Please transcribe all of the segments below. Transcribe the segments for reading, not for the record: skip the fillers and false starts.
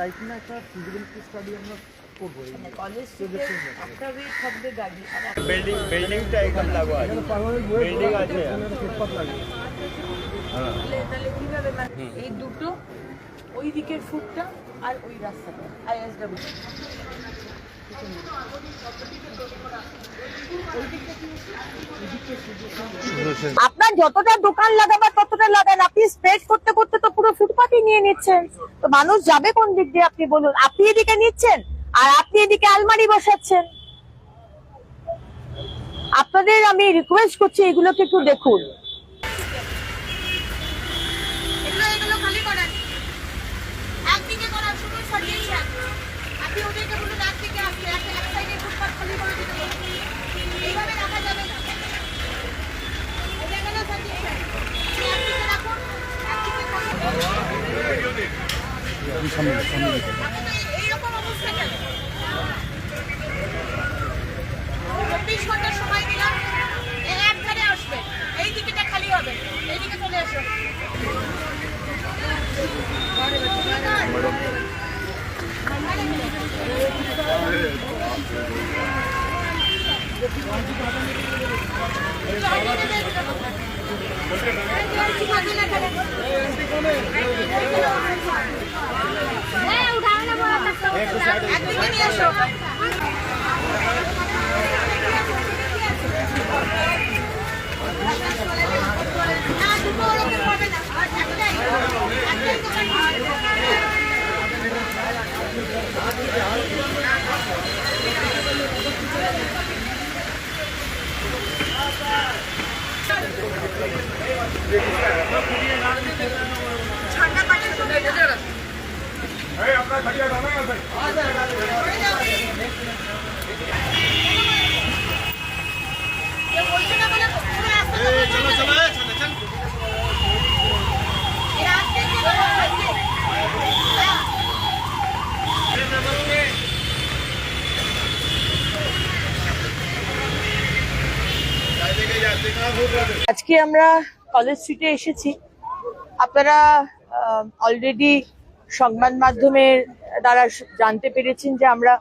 যায় কিনা একটা ফিজিবিলিটি স্টাডি আমরা করবো। কলেজ থেকে একটা ওয়ে থাকবে গাড়ি, বিল্ডিংটা একদম লাগোয়া আছে, বিল্ডিং আছে, ফুটপাথ লাগে। তাহলে কিভাবে মানে এই দুটো ওই দিকের ফুটটা আর ওই রাস্তাটা ISW আপনার যতটা দোকান লাগাবার ততটা লাগান, আপনি স্প্রেড করতে করতে তো পুরো ফুটপাথই নিয়ে নিচ্ছেন, তো মানুষ যাবে কোন দিক দিয়ে আপনি বলুন? আপনি এদিকে নিচ্ছেন আর আপনি এদিকে আলমারি বসাচ্ছেন। আপনাদের আমি রিকোয়েস্ট করছি এগুলোকে একটু দেখুন। এগুলো খালি করেন, একদিকে করার শুধু সাজিয়েছেন, আপনি ওদেরকে বলুন একদিকে আসতে, এক সাইডে ফুটপাথ খালি করে দিতে বলুন, এইভাবে রাখা যাবে না। এগুলো সাজিয়েছেন, একদিকে রাখুন, একদিকে এইরকম অবস্থা কেন? 24 ঘন্টা সময় দিলাম, এক ধারে আসবে, এই দিকটা খালি হবে, এইদিকে চলে আসো। একদিকে নিয়ে আসো। আজকে আমরা কলেজ স্ট্রিটে এসেছি। আপনারা অলরেডি সংবাদ মাধ্যমের দ্বারা জানতে পেরেছেন যে আমরা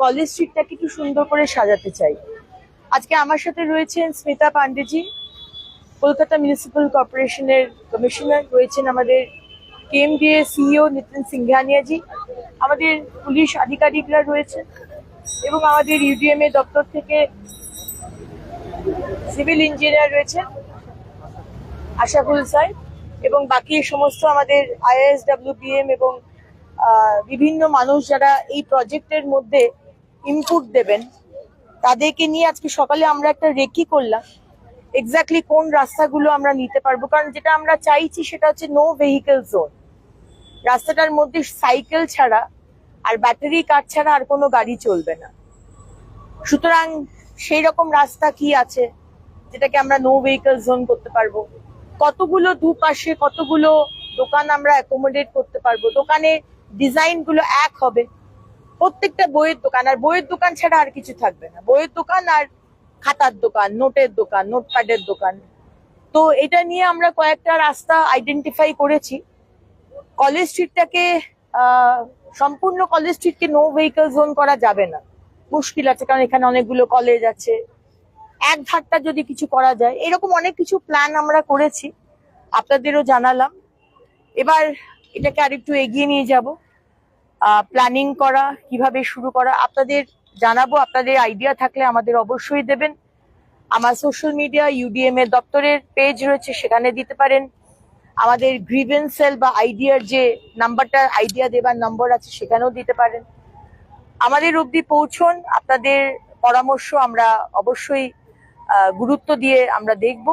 কলেজ স্ট্রিটটাকে একটু সুন্দর করে সাজাতে চাই। আজকে আমার সাথে রয়েছেন স্মিতা পান্ডেজি, কলকাতা মিউনিসিপ্যাল কর্পোরেশনের কমিশনার, রয়েছেন আমাদের KMDA CEO নিতিন সিংঘানিয়াজি, আমাদের পুলিশ আধিকারিকরা রয়েছেন এবং আমাদের UDMA দপ্তর থেকে সিভিল ইঞ্জিনিয়ার রয়েছেন আশাফুল সাহেব, এবং বাকি সমস্ত আমাদের ISWBM এবং বিভিন্ন মানুষ যারা এই প্রজেক্টের মধ্যে ইনপুট দেবেন, তাদেরকে নিয়ে আজকে সকালে আমরা একটা রেকি করলাম এক্স্যাক্টলি কোন রাস্তাগুলো আমরা নিতে পারবো। কারণ যেটা আমরা চাইছি সেটা হচ্ছে নো ভেহিকেল জোন। রাস্তাটার মধ্যে সাইকেল ছাড়া আর ব্যাটারি কার ছাড়া আর কোনো গাড়ি চলবে না। সুতরাং সেই রকম রাস্তা কি আছে যেটাকে আমরা নো ভেহিকেল জোন করতে পারবো, কতগুলো দুপাশে কতগুলো দোকান আমরা অ্যাকোমোডেট করতে পারবো, দোকানের ডিজাইন গুলো এক হবে, প্রত্যেকটা বইয়ের দোকান, আর বইয়ের দোকান ছাড়া আর কিছু থাকবে না, বইয়ের দোকান আর খাতার দোকান, নোটের দোকান, নোটপ্যাডের দোকান। তো এটা নিয়ে আমরা কয়েকটা রাস্তা আইডেন্টিফাই করেছি। কলেজ স্ট্রিটটাকে সম্পূর্ণ কলেজ স্ট্রিটকে নো ভেহিকেল জোন করা যাবে না, মুশকিল আছে, কারণ এখানে অনেকগুলো কলেজ আছে। এক ধারটা যদি কিছু করা যায়, এরকম অনেক কিছু প্ল্যান আমরা করেছি, আপনাদেরও জানালাম। এবার এটাকে আরেকটু এগিয়ে নিয়ে যাব, প্ল্যানিং করা, কিভাবে শুরু করা আপনাদের জানাবো। আপনাদের আইডিয়া থাকলে আমাদের অবশ্যই দেবেন। আমার সোশ্যাল মিডিয়া UDMA দপ্তরের পেজ রয়েছে, সেখানে দিতে পারেন। আমাদের গ্রিভেন্স সেল বা আইডিয়ার যে নাম্বারটা, আইডিয়া দেবার নম্বর আছে, সেখানেও দিতে পারেন। আমাদের অবধি পৌঁছন, আপনাদের পরামর্শ আমরা অবশ্যই গুরুত্ব দিয়ে আমরা দেখব।